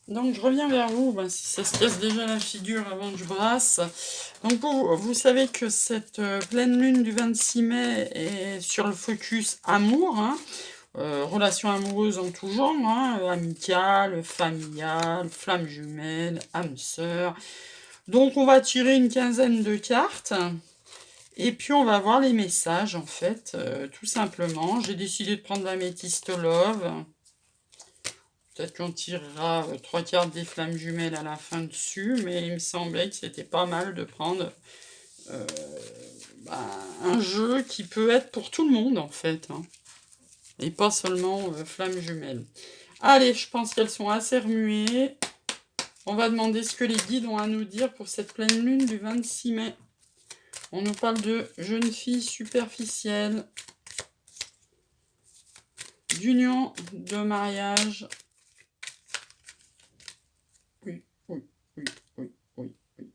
Donc je reviens vers vous, ben, si ça se casse déjà la figure avant que je brasse. Donc vous savez que cette pleine lune du 26 mai est sur le focus amour, hein, relations amoureuses en tout genre, hein, amicales, familiales, flammes jumelles, âme sœur. Donc on va tirer une quinzaine de cartes. Et puis on va voir les messages en fait, tout simplement. J'ai décidé de prendre la métiste love. Peut-être qu'on tirera 3 cartes des flammes jumelles à la fin dessus, mais il me semblait que c'était pas mal de prendre euh, bah, un jeu qui peut être pour tout le monde en fait, hein, et pas seulement flammes jumelles. Allez, je pense qu'elles sont assez remuées. On va demander ce que les guides ont à nous dire pour cette pleine lune du 26 mai. On nous parle de jeune fille superficielle, d'union, de mariage. Oui, oui, oui, oui, oui, oui.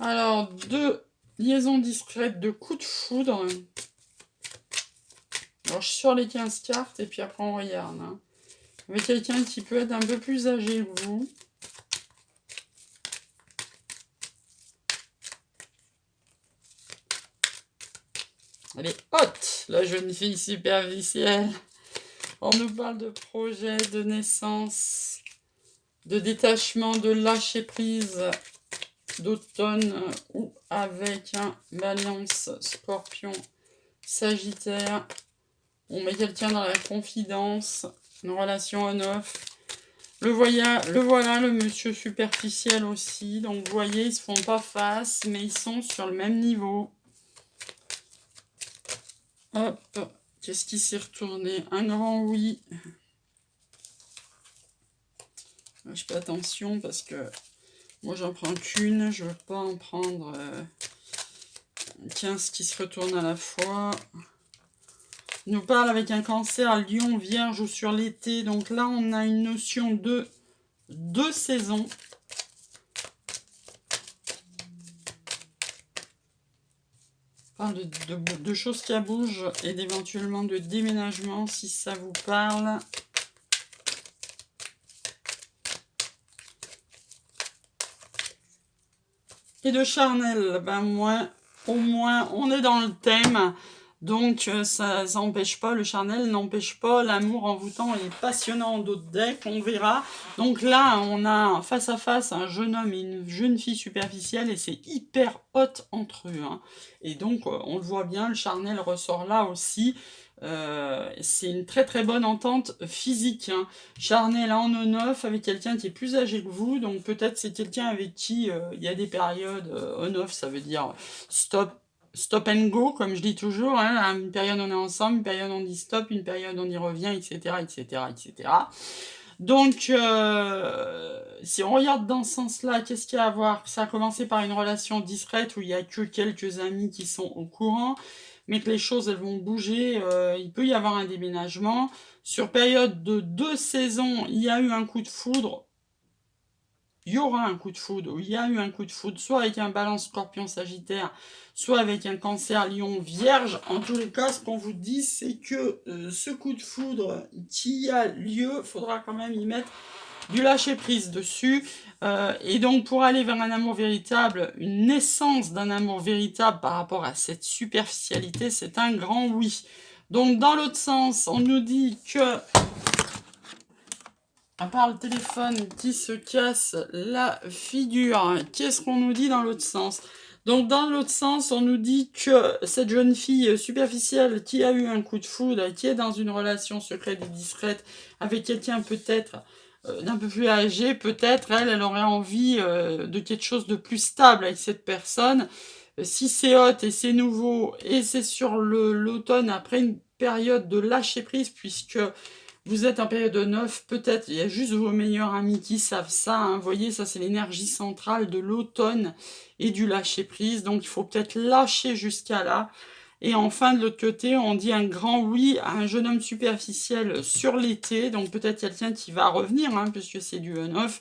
Alors, de liaison discrète, de coups de foudre. Alors, je sors les 15 cartes et puis après on regarde, hein. Avec quelqu'un qui peut être un peu plus âgé que vous. Elle est haute, la jeune fille superficielle. On nous parle de projet, de naissance, de détachement, de lâcher prise, d'automne ou avec un balance, scorpion, sagittaire. On met quelqu'un dans la confidence, une relation on-off. Le voilà, le monsieur superficiel aussi. Donc vous voyez, ils se font pas face, mais ils sont sur le même niveau. Hop, qu'est-ce qui s'est retourné? Un grand oui. Je fais attention parce que moi j'en prends qu'une, je veux pas en prendre 15 qui se retournent à la fois. Il nous parle avec un cancer lion vierge sur l'été. Donc là on a une notion de 2 saisons. On parle de choses qui bougent et d'éventuellement de déménagement si ça vous parle. Et de charnel, ben moi, au moins on est dans le thème. Donc ça n'empêche pas, le charnel n'empêche pas l'amour envoûtant et passionnant en d'autres decks, on verra. Donc là, on a face à face un jeune homme et une jeune fille superficielle et c'est hyper hot entre eux, hein. Et donc on le voit bien, le charnel ressort là aussi. C'est une très très bonne entente physique, hein. Charnel en on-off avec quelqu'un qui est plus âgé que vous, donc peut-être c'est quelqu'un avec qui il y a des périodes on-off, ça veut dire stop and go, comme je dis toujours, hein. Une période on est ensemble, une période on dit stop, une période on y revient, etc., etc., etc. Donc, si on regarde dans ce sens-là, qu'est-ce qu'il y a à voir? Ça a commencé par une relation discrète où il n'y a que quelques amis qui sont au courant, mais que les choses elles vont bouger, il peut y avoir un déménagement. Sur période de 2 saisons, il y a eu un coup de foudre. Il y aura un coup de foudre, ou il y a eu un coup de foudre, soit avec un balance scorpion sagittaire, soit avec un cancer lion vierge. En tous les cas, ce qu'on vous dit, c'est que ce coup de foudre qui a lieu, faudra quand même y mettre du lâcher prise dessus. Et donc pour aller vers un amour véritable, une naissance d'un amour véritable par rapport à cette superficialité, c'est un grand oui. Donc dans l'autre sens, on nous dit que, à part le téléphone qui se casse la figure, qu'est-ce qu'on nous dit dans l'autre sens? Donc dans l'autre sens, on nous dit que cette jeune fille superficielle qui a eu un coup de foudre, qui est dans une relation secrète et discrète avec quelqu'un peut-être d'un peu plus âgé, peut-être elle aurait envie de quelque chose de plus stable avec cette personne. Si c'est hot et c'est nouveau et c'est sur l'automne après une période de lâcher prise, puisque vous êtes en période de neuf, peut-être, il y a juste vos meilleurs amis qui savent ça, hein. Vous voyez, ça c'est l'énergie centrale de l'automne et du lâcher prise. Donc il faut peut-être lâcher jusqu'à là. Et enfin, de l'autre côté, on dit un grand oui à un jeune homme superficiel sur l'été. Donc peut-être quelqu'un qui va revenir, hein, puisque c'est du on-off.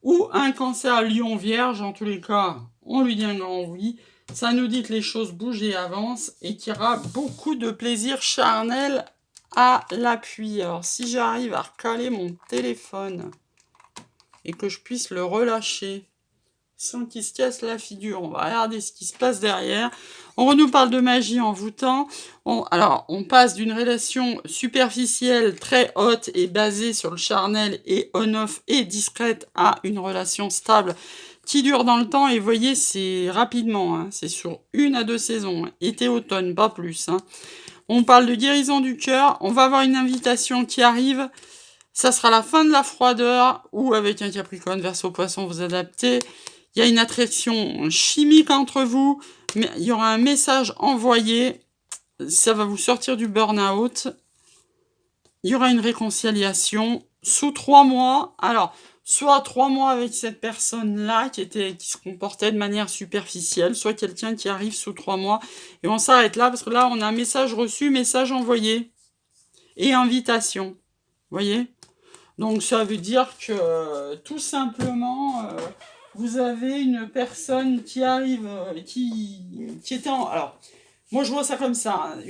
Ou un cancer lion vierge, en tous les cas, on lui dit un grand oui. Ça nous dit que les choses bougent et avancent et qu'il y aura beaucoup de plaisir charnel à l'appui. Alors si j'arrive à recaler mon téléphone et que je puisse le relâcher sans qu'il se casse la figure. On va regarder ce qui se passe derrière. On nous parle de magie envoûtant. Alors, on passe d'une relation superficielle, très haute et basée sur le charnel et on-off et discrète à une relation stable qui dure dans le temps. Et vous voyez, c'est rapidement, hein. C'est sur 1 à 2 saisons, hein. Été-automne, pas plus, hein. On parle de guérison du cœur. On va avoir une invitation qui arrive. Ça sera la fin de la froideur, ou avec un Capricorne, Verseau, Poisson, vous adaptez. Il y a une attraction chimique entre vous, mais il y aura un message envoyé. Ça va vous sortir du burn-out. Il y aura une réconciliation sous 3 mois. Alors, soit 3 mois avec cette personne-là qui se comportait de manière superficielle, soit quelqu'un qui arrive sous 3 mois. Et on s'arrête là, parce que là, on a un message reçu, message envoyé. Et invitation. Vous voyez ? Donc, ça veut dire que, tout simplement, vous avez une personne qui arrive, qui était en... Alors, moi je vois ça comme ça, hein.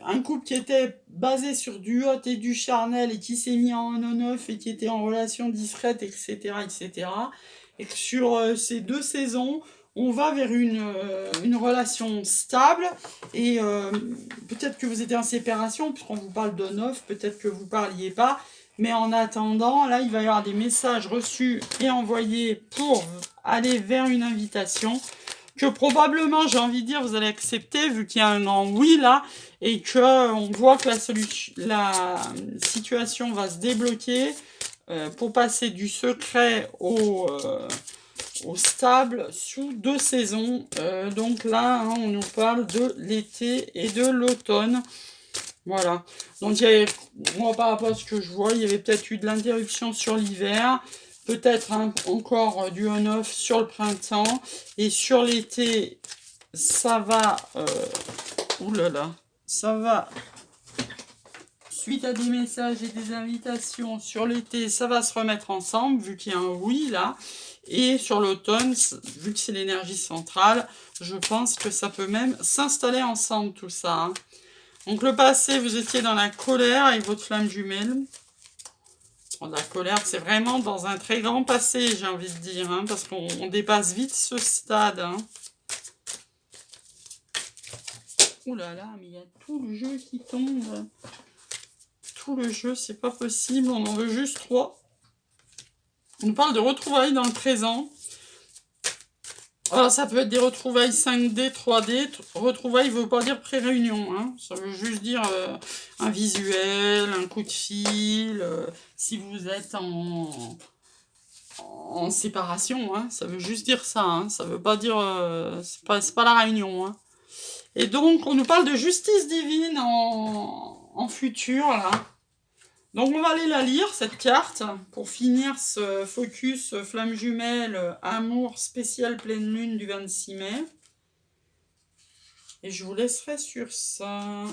Un couple qui était basé sur du hot et du charnel et qui s'est mis en on-off et qui était en relation discrète, etc., etc. Et que sur ces 2 saisons, on va vers une relation stable et peut-être que vous étiez en séparation, puisqu'on vous parle d'on-off, peut-être que vous parliez pas. Mais en attendant, là, il va y avoir des messages reçus et envoyés pour aller vers une invitation que probablement, j'ai envie de dire, vous allez accepter, vu qu'il y a un grand oui là, et que on voit que la situation va se débloquer pour passer du secret au stable sous 2 saisons. Donc là, hein, on nous parle de l'été et de l'automne. Voilà. Donc, moi, par rapport à ce que je vois, il y avait peut-être eu de l'interruption sur l'hiver, peut-être encore du on-off sur le printemps, et sur l'été, ça va... oulala, ça va... Suite à des messages et des invitations sur l'été, ça va se remettre ensemble, vu qu'il y a un oui là. Et sur l'automne, vu que c'est l'énergie centrale, je pense que ça peut même s'installer ensemble tout ça, hein. Donc le passé, vous étiez dans la colère avec votre flamme jumelle. Bon, la colère, c'est vraiment dans un très grand passé, j'ai envie de dire, hein, parce qu'on dépasse vite ce stade, hein. Ouh là là, mais il y a tout le jeu qui tombe. Tout le jeu, c'est pas possible, on en veut juste 3. On nous parle de retrouvailles dans le présent. Alors, ça peut être des retrouvailles 5D, 3D. Retrouvailles ne veut pas dire pré-réunion, hein. Ça veut juste dire un visuel, un coup de fil. Si vous êtes en séparation, hein. Ça veut juste dire ça, hein. Ça veut pas dire... c'est pas la réunion, hein. Et donc, on nous parle de justice divine en futur, là. Donc, on va aller la lire, cette carte, pour finir ce focus flamme jumelle, amour spécial pleine lune du 26 mai. Et je vous laisserai sur ça.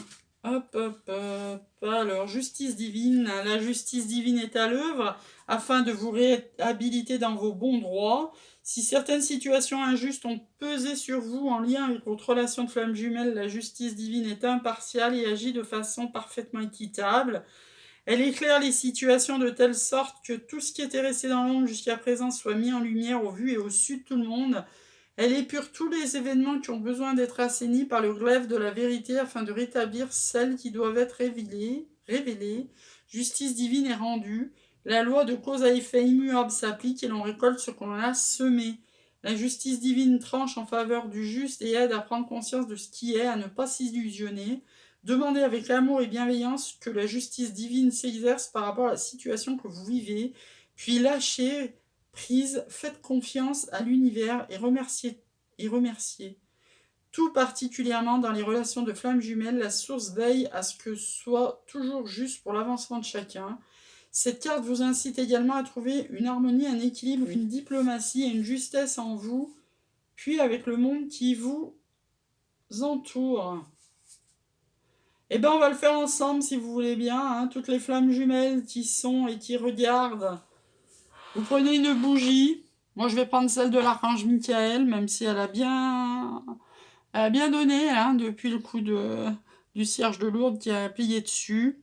Hop, hop, hop. Alors, justice divine. La justice divine est à l'œuvre afin de vous réhabiliter dans vos bons droits. Si certaines situations injustes ont pesé sur vous en lien avec votre relation de flamme jumelle, la justice divine est impartiale et agit de façon parfaitement équitable. Elle éclaire les situations de telle sorte que tout ce qui était resté dans l'ombre jusqu'à présent soit mis en lumière au vu et au su de tout le monde. Elle épure tous les événements qui ont besoin d'être assainis par le glaive de la vérité afin de rétablir celles qui doivent être révélées. Justice divine est rendue. La loi de cause à effet immuable s'applique et l'on récolte ce qu'on a semé. La justice divine tranche en faveur du juste et aide à prendre conscience de ce qui est, à ne pas s'illusionner. Demandez avec amour et bienveillance que la justice divine s'exerce par rapport à la situation que vous vivez, puis lâchez prise, faites confiance à l'univers et remerciez. Tout particulièrement dans les relations de flammes jumelles, la source veille à ce que soit toujours juste pour l'avancement de chacun. Cette carte vous incite également à trouver une harmonie, un équilibre, une diplomatie et une justesse en vous, puis avec le monde qui vous entoure. Eh bien, on va le faire ensemble, si vous voulez bien, hein. Toutes les flammes jumelles qui sont et qui regardent. Vous prenez une bougie. Moi, je vais prendre celle de l'archange Michael, même si elle a bien donné, hein, depuis le coup du cierge de Lourdes qui a plié dessus.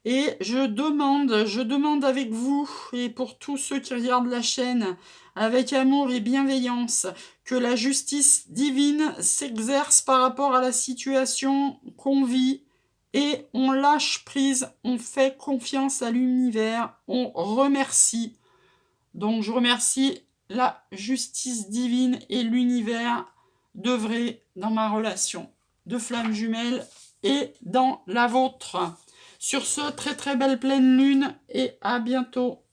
Et je demande avec vous, et pour tous ceux qui regardent la chaîne, avec amour et bienveillance, que la justice divine s'exerce par rapport à la situation qu'on vit, et on lâche prise, on fait confiance à l'univers, on remercie. Donc je remercie la justice divine et l'univers d'œuvrer dans ma relation de flamme jumelle et dans la vôtre. Sur ce, très très belle pleine lune et à bientôt.